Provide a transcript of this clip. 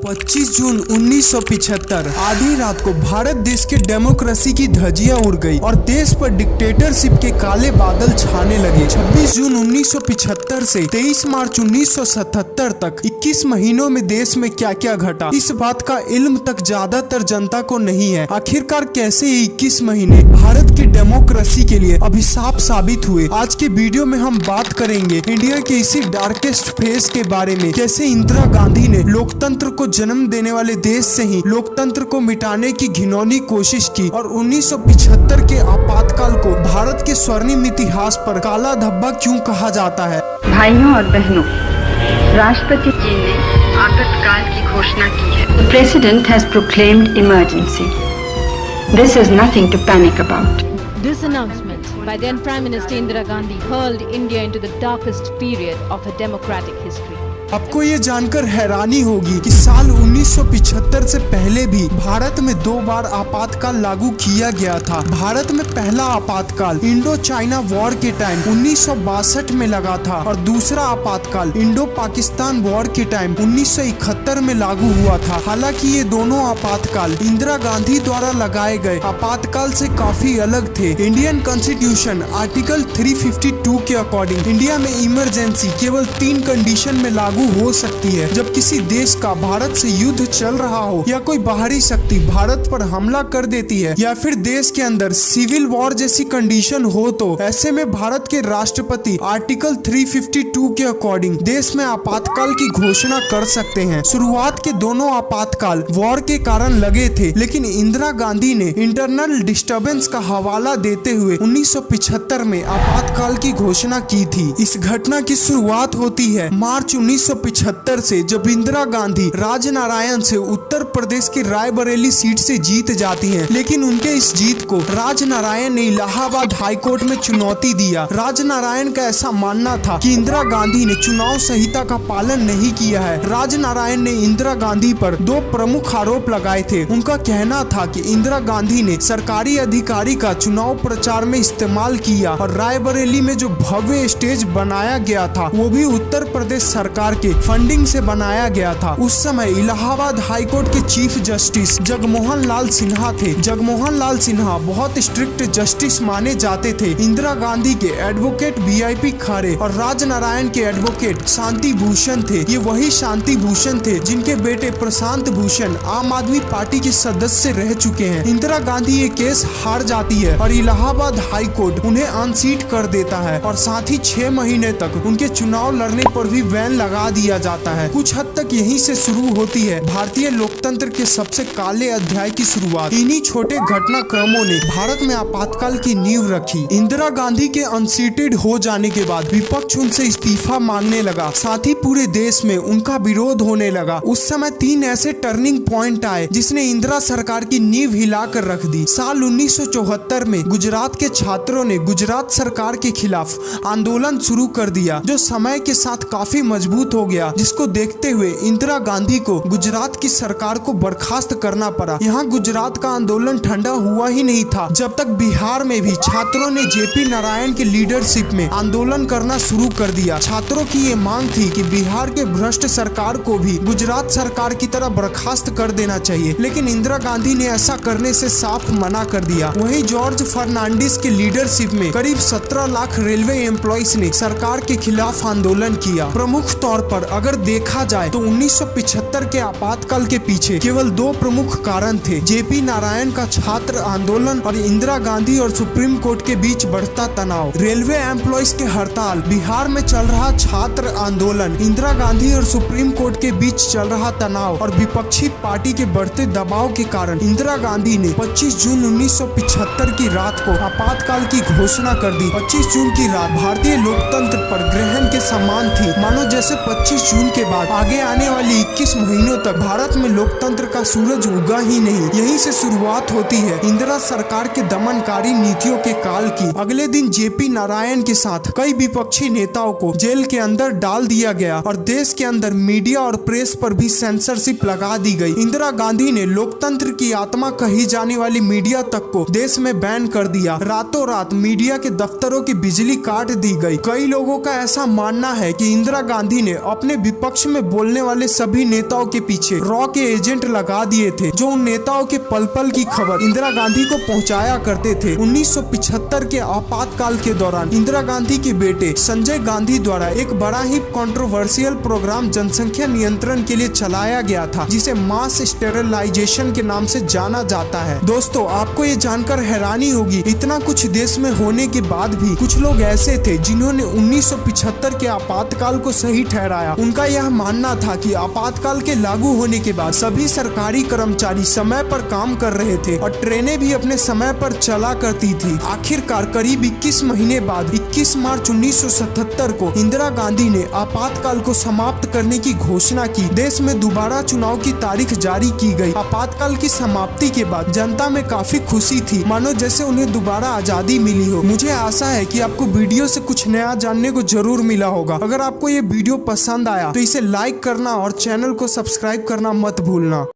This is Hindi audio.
25 जून 1975 आधी रात को भारत देश के डेमोक्रेसी की धज्जियां उड़ गई और देश पर डिक्टेटरशिप के काले बादल छाने लगे। 26 जून 1975 से 23 मार्च 1977 तक 21 महीनों में देश में क्या क्या घटा, इस बात का इल्म तक ज्यादातर जनता को नहीं है। आखिरकार कैसे ये 21 महीने भारत की डेमोक्रेसी के लिए अभिशाप साबित हुए। आज के वीडियो में हम बात करेंगे इंडिया के इसी डार्केस्ट फेज के बारे में, कैसे इंदिरा गांधी ने लोकतंत्र को जन्म देने वाले देश से ही लोकतंत्र को मिटाने की घिनौनी कोशिश की और 1975 के आपातकाल को भारत के स्वर्णिम इतिहास पर काला धब्बा क्यों कहा जाता है। भाइयों और बहनों, राष्ट्रपति जी ने आपातकाल की घोषणा की है। The President has proclaimed emergency. This is nothing to panic about. This announcement by then Prime Minister Indira Gandhi hurled India into the darkest period of her democratic history. आपको ये जानकर हैरानी होगी कि साल 1975 से पहले भी भारत में 2 बार आपातकाल लागू किया गया था। भारत में पहला आपातकाल इंडो चाइना वॉर के टाइम 1962 में लगा था और दूसरा आपातकाल इंडो पाकिस्तान वॉर के टाइम 1971 में लागू हुआ था। हालांकि ये दोनों आपातकाल इंदिरा गांधी द्वारा लगाए गए आपातकाल से काफी अलग थे। इंडियन कॉन्स्टिट्यूशन आर्टिकल 352 के अकॉर्डिंग इंडिया में इमरजेंसी केवल 3 कंडीशन में लागू हो सकती है। जब किसी देश का भारत से युद्ध चल रहा हो, या कोई बाहरी शक्ति भारत पर हमला कर देती है, या फिर देश के अंदर सिविल वॉर जैसी कंडीशन हो, तो ऐसे में भारत के राष्ट्रपति आर्टिकल 352 के अकॉर्डिंग देश में आपातकाल की घोषणा कर सकते हैं। शुरुआत के दोनों आपातकाल वॉर के कारण लगे थे, लेकिन इंदिरा गांधी ने इंटरनल डिस्टर्बेंस का हवाला देते हुए 1975 में आपातकाल की घोषणा की थी। इस घटना की शुरुआत होती है मार्च 1975 से, जब इंदिरा गांधी राजनारायण से उत्तर प्रदेश की रायबरेली सीट से जीत जाती हैं। लेकिन उनके इस जीत को राजनारायण ने इलाहाबाद हाईकोर्ट में चुनौती दिया। राजनारायण का ऐसा मानना था कि इंदिरा गांधी ने चुनाव संहिता का पालन नहीं किया है। राजनारायण ने इंदिरा गांधी पर 2 प्रमुख आरोप लगाए थे। उनका कहना था कि इंदिरा गांधी ने सरकारी अधिकारी का चुनाव प्रचार में इस्तेमाल किया और रायबरेली में जो भव्य स्टेज बनाया गया था वो भी उत्तर प्रदेश सरकार के फंडिंग से बनाया गया था। उस समय इलाहाबाद हाईकोर्ट के चीफ जस्टिस जगमोहन लाल सिन्हा थे। जगमोहन लाल सिन्हा बहुत स्ट्रिक्ट जस्टिस माने जाते थे। इंदिरा गांधी के एडवोकेट वीआईपी खारे और राजनारायण के एडवोकेट शांति भूषण थे। ये वही शांति भूषण थे जिनके बेटे प्रशांत भूषण आम आदमी पार्टी के सदस्य रह चुके हैं। इंदिरा गांधी ये केस हार जाती है और इलाहाबाद हाईकोर्ट उन्हें अनसीट कर देता है और साथ ही 6 महीने तक उनके चुनाव लड़ने पर भी बैन लगा दिया जाता है। कुछ हद तक यहीं से शुरू होती है भारतीय लोकतंत्र के सबसे काले अध्याय की शुरुआत। इन्हीं छोटे घटनाक्रमों ने भारत में आपातकाल की नींव रखी। इंदिरा गांधी के अनसीटेड हो जाने के बाद विपक्ष उनसे इस्तीफा मांगने लगा, साथ ही पूरे देश में उनका विरोध होने लगा। उस समय 3 ऐसे टर्निंग पॉइंट आए जिसने इंदिरा सरकार की नींव हिलाकर रख दी। साल 1974 में गुजरात के छात्रों ने गुजरात सरकार के खिलाफ आंदोलन शुरू कर दिया, जो समय के साथ काफी मजबूत हो गया, जिसको देखते हुए इंदिरा गांधी को गुजरात की सरकार को बर्खास्त करना पड़ा। यहाँ गुजरात का आंदोलन ठंडा हुआ ही नहीं था जब तक बिहार में भी छात्रों ने जेपी नारायण के लीडरशिप में आंदोलन करना शुरू कर दिया। छात्रों की ये मांग थी कि बिहार के भ्रष्ट सरकार को भी गुजरात सरकार की तरह बर्खास्त कर देना चाहिए, लेकिन इंदिरा गांधी ने ऐसा करने से साफ मना कर दिया। वहीं जॉर्ज फर्नांडिस के लीडरशिप में करीब 17 लाख रेलवे एम्प्लॉइज ने सरकार के खिलाफ आंदोलन किया। प्रमुख तौर पर अगर देखा जाए तो 1975 के आपातकाल के पीछे केवल 2 प्रमुख कारण थे, जेपी नारायण का छात्र आंदोलन और इंदिरा गांधी और सुप्रीम कोर्ट के बीच बढ़ता तनाव। रेलवे एम्प्लॉइज के हड़ताल, बिहार में चल रहा छात्र आंदोलन, इंदिरा गांधी और सुप्रीम कोर्ट के बीच चल रहा तनाव और विपक्षी पार्टी के बढ़ते दबाव के कारण इंदिरा गांधी ने 25 जून 1975 की रात को आपातकाल की घोषणा कर दी। 25 जून की रात भारतीय लोकतंत्र पर ग्रहण के समान थी, मानो जैसे 25 जून के बाद आगे आने वाली 21 महीनों तक भारत में लोकतंत्र का सूरज उगा ही नहीं। यहीं से शुरुआत होती है इंदिरा सरकार के दमनकारी नीतियों के काल की। अगले दिन जेपी नारायण के साथ कई विपक्षी नेताओं को जेल के अंदर डाल दिया गया और देश के अंदर मीडिया और प्रेस पर भी सेंसरशिप लगा दी गई। इंदिरा गांधी ने लोकतंत्र की आत्मा कही जाने वाली मीडिया तक को देश में बैन कर दिया। रातों रात मीडिया के दफ्तरों की बिजली काट दी गई। कई लोगों का ऐसा मानना है कि इंदिरा गांधी ने अपने विपक्ष में बोलने बोलने वाले सभी नेताओं के पीछे रॉ के एजेंट लगा दिए थे, जो उन नेताओं के पल पल की खबर इंदिरा गांधी को पहुंचाया करते थे। 1975 के आपातकाल के दौरान इंदिरा गांधी के बेटे संजय गांधी द्वारा एक बड़ा ही कंट्रोवर्शियल प्रोग्राम जनसंख्या नियंत्रण के लिए चलाया गया था, जिसे मास स्टेरिलाइजेशन के नाम से जाना जाता है। दोस्तों, आपको ये जानकर हैरानी होगी, इतना कुछ देश में होने के बाद भी कुछ लोग ऐसे थे जिन्होंने 1975 के आपातकाल को सही ठहराया। उनका यह मानना था कि आपातकाल के लागू होने के बाद सभी सरकारी कर्मचारी समय पर काम कर रहे थे और ट्रेनें भी अपने समय पर चला करती थी। आखिरकार करीब 21 महीने बाद 21 मार्च 1977 को इंदिरा गांधी ने आपातकाल को समाप्त करने की घोषणा की। देश में दोबारा चुनाव की तारीख जारी की गई। आपातकाल की समाप्ति के बाद जनता में काफी खुशी थी, मानो जैसे उन्हें दोबारा आजादी मिली हो। मुझे आशा है कि आपको वीडियो से कुछ नया जानने को जरूर मिला होगा। अगर आपको ये वीडियो पसंद आया तो इसे लाइक करना और चैनल को सब्सक्राइब करना मत भूलना।